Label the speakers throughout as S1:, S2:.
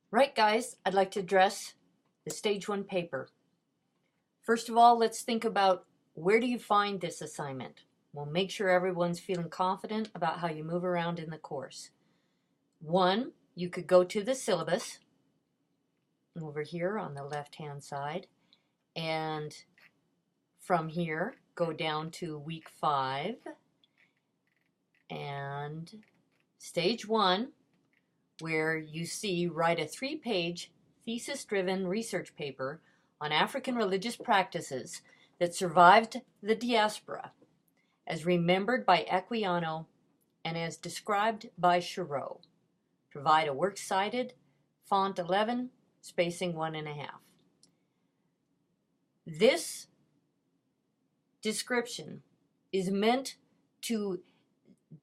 S1: Right, guys, I'd like to address the Stage 1 paper. First of all, let's think about where do you find this assignment? We'll make sure everyone's feeling confident about how you move around in the course. One, you could go to the syllabus over here on the left-hand side, and from here, go down to week 5 and Stage 1, where you see write a 3-page thesis-driven research paper on African religious practices that survived the diaspora, as remembered by Equiano and as described by Chirot. Provide a works cited, font 11, spacing 1.5. This description is meant to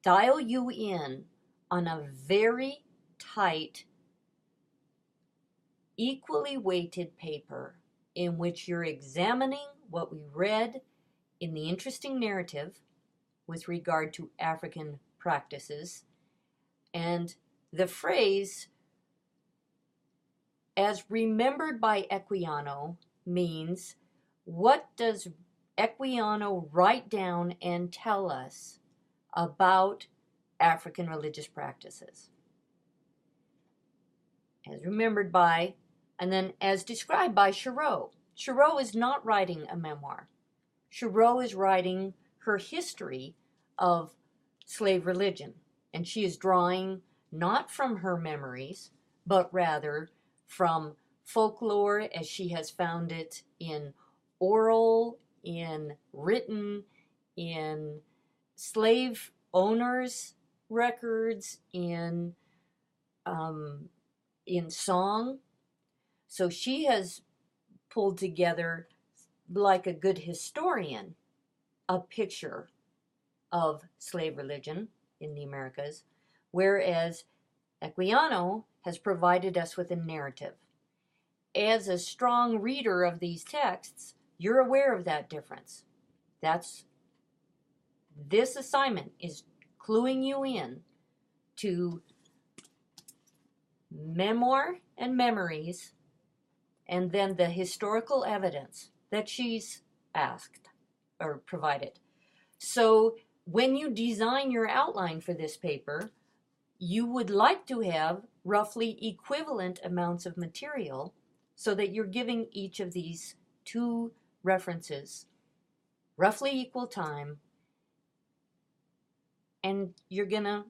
S1: dial you in on a very tight, equally weighted paper in which you're examining what we read in the interesting narrative with regard to African practices, and the phrase as remembered by Equiano means, what does Equiano write down and tell us about African religious practices? As remembered by, and then as described by Chirot. Chirot is not writing a memoir. Chirot is writing her history of slave religion, and she is drawing not from her memories, but rather from folklore as she has found it in oral, in written, in slave owners' records, in song. So she has pulled together, like a good historian, a picture of slave religion in the Americas, whereas Equiano has provided us with a narrative. As a strong reader of these texts, you're aware of that difference. This assignment is cluing you in to memoir and memories, and then the historical evidence that she's asked or provided. So when you design your outline for this paper, you would like to have roughly equivalent amounts of material so that you're giving each of these 2 references roughly equal time, and you're going to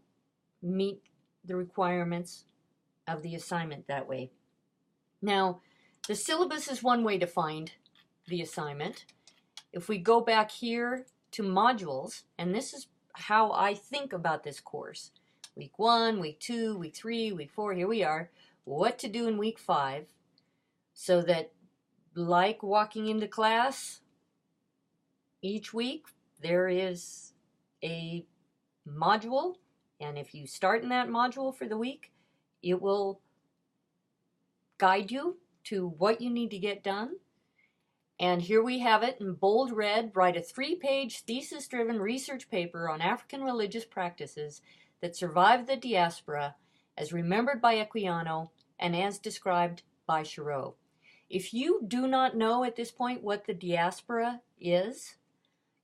S1: meet the requirements of the assignment that way. Now, the syllabus is one way to find the assignment. If we go back here to modules, and this is how I think about this course. Week 1, week 2, week 3, week 4, here we are. What to do in week 5, so that, like walking into class, each week there is a module, and if you start in that module for the week, it will guide you to what you need to get done. And here we have it in bold red. Write a 3-page thesis-driven research paper on African religious practices that survived the diaspora, as remembered by Equiano and as described by Chirot. If you do not know at this point what the diaspora is,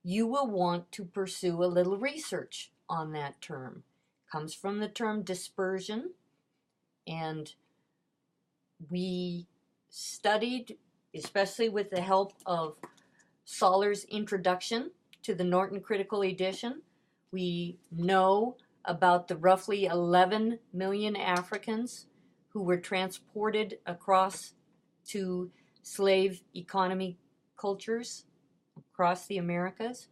S1: you will want to pursue a little research on that term. It comes from the term dispersion, and we studied, especially with the help of Soller's introduction to the Norton Critical Edition, we know about the roughly 11 million Africans who were transported across to slave economy cultures across the Americas.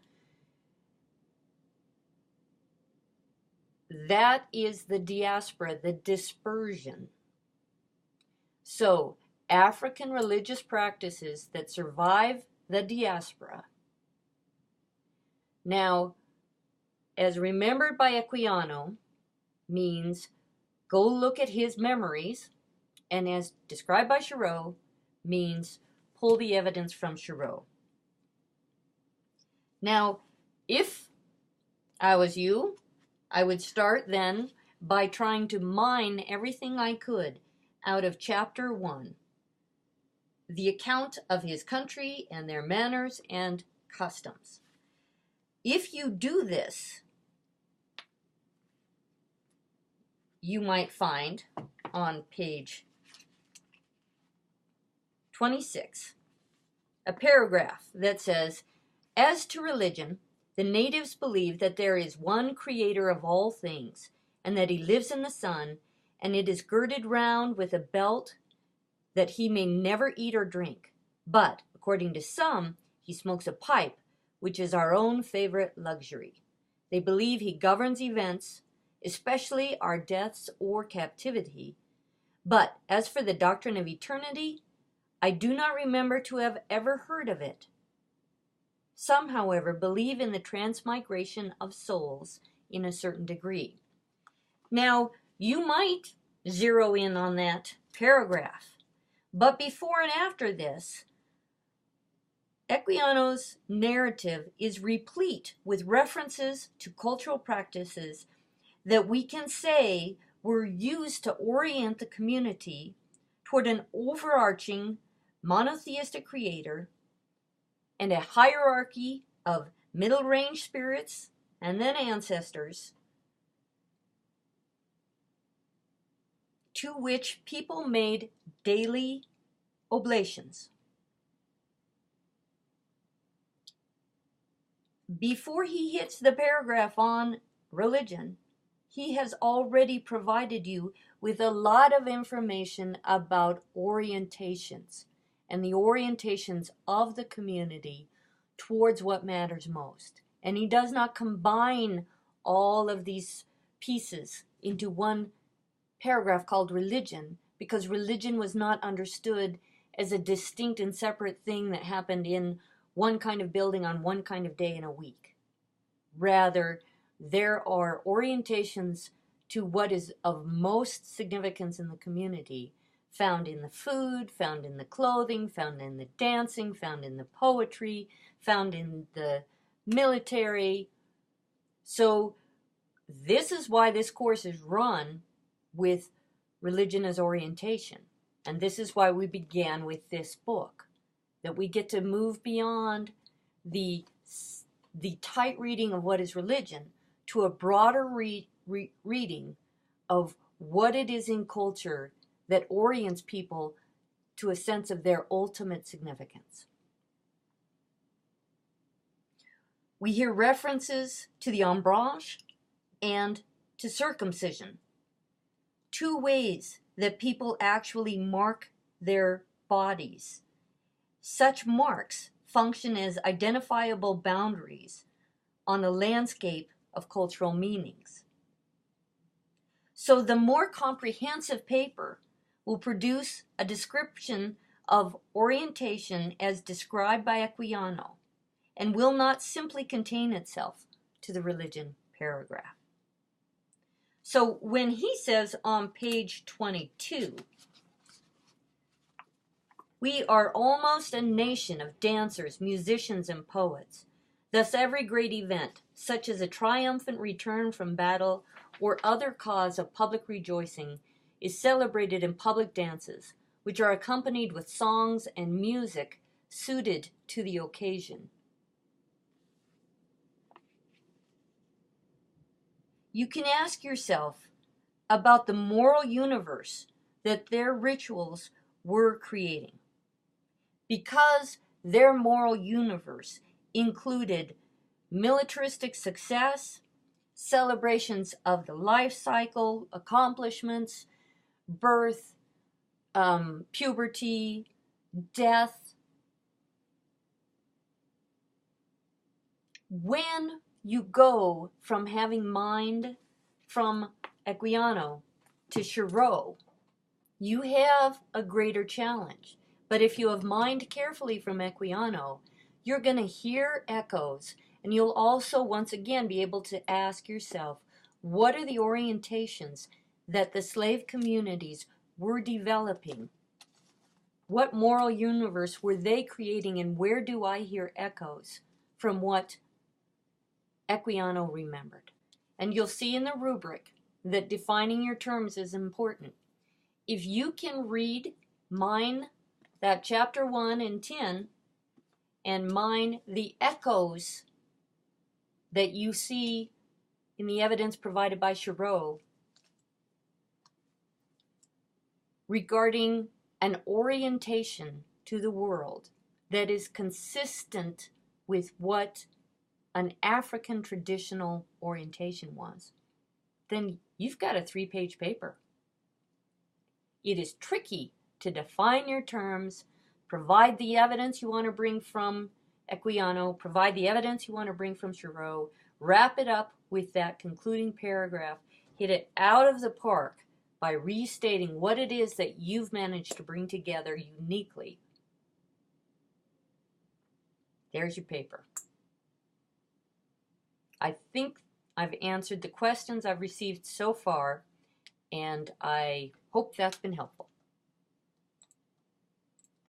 S1: That is the diaspora, the dispersion. So, African religious practices that survive the diaspora. Now, as remembered by Equiano means go look at his memories, and as described by Chirot means pull the evidence from Chirot. Now, if I was you, I would start then by trying to mine everything I could out of Chapter 1, the account of his country and their manners and customs. If you do this, you might find on page 26 a paragraph that says, "As to religion, the natives believe that there is one creator of all things, and that he lives in the sun, and it is girded round with a belt that he may never eat or drink. But, according to some, he smokes a pipe, which is our own favorite luxury. They believe he governs events, especially our deaths or captivity. But as for the doctrine of eternity, I do not remember to have ever heard of it. Some, however, believe in the transmigration of souls in a certain degree." Now, you might zero in on that paragraph, but before and after this, Equiano's narrative is replete with references to cultural practices that we can say were used to orient the community toward an overarching monotheistic creator and a hierarchy of middle-range spirits and then ancestors to which people made daily oblations. Before he hits the paragraph on religion, he has already provided you with a lot of information about orientations and the orientations of the community towards what matters most. And he does not combine all of these pieces into one paragraph called religion, because religion was not understood as a distinct and separate thing that happened in one kind of building on one kind of day in a week. Rather, there are orientations to what is of most significance in the community, found in the food, found in the clothing, found in the dancing, found in the poetry, found in the military. So this is why this course is run with religion as orientation. And this is why we began with this book, that we get to move beyond the tight reading of what is religion to a broader reading of what it is in culture that orients people to a sense of their ultimate significance. We hear references to the ombrage and to circumcision, two ways that people actually mark their bodies. Such marks function as identifiable boundaries on the landscape of cultural meanings. So the more comprehensive paper will produce a description of orientation as described by Equiano, and will not simply contain itself to the religion paragraph. So when he says on page 22, "We are almost a nation of dancers, musicians, and poets. Thus every great event, such as a triumphant return from battle or other cause of public rejoicing, is celebrated in public dances, which are accompanied with songs and music suited to the occasion." You can ask yourself about the moral universe that their rituals were creating. Because their moral universe included militaristic success, celebrations of the life cycle, accomplishments, birth, puberty, death. When you go from having mind from Equiano to Chirot, you have a greater challenge. But if you have mined carefully from Equiano, you're going to hear echoes, and you'll also once again be able to ask yourself, what are the orientations that the slave communities were developing? What moral universe were they creating, and where do I hear echoes from what Equiano remembered? And you'll see in the rubric that defining your terms is important. if you can read, mine that chapter 1 and 10, and mine the echoes that you see in the evidence provided by Shiro regarding an orientation to the world that is consistent with what an African traditional orientation was, then you've got a 3-page paper. It is tricky to define your terms, provide the evidence you want to bring from Equiano, provide the evidence you want to bring from Shiro, wrap it up with that concluding paragraph, hit it out of the park by restating what it is that you've managed to bring together uniquely. There's your paper. I think I've answered the questions I've received so far, and I hope that's been helpful.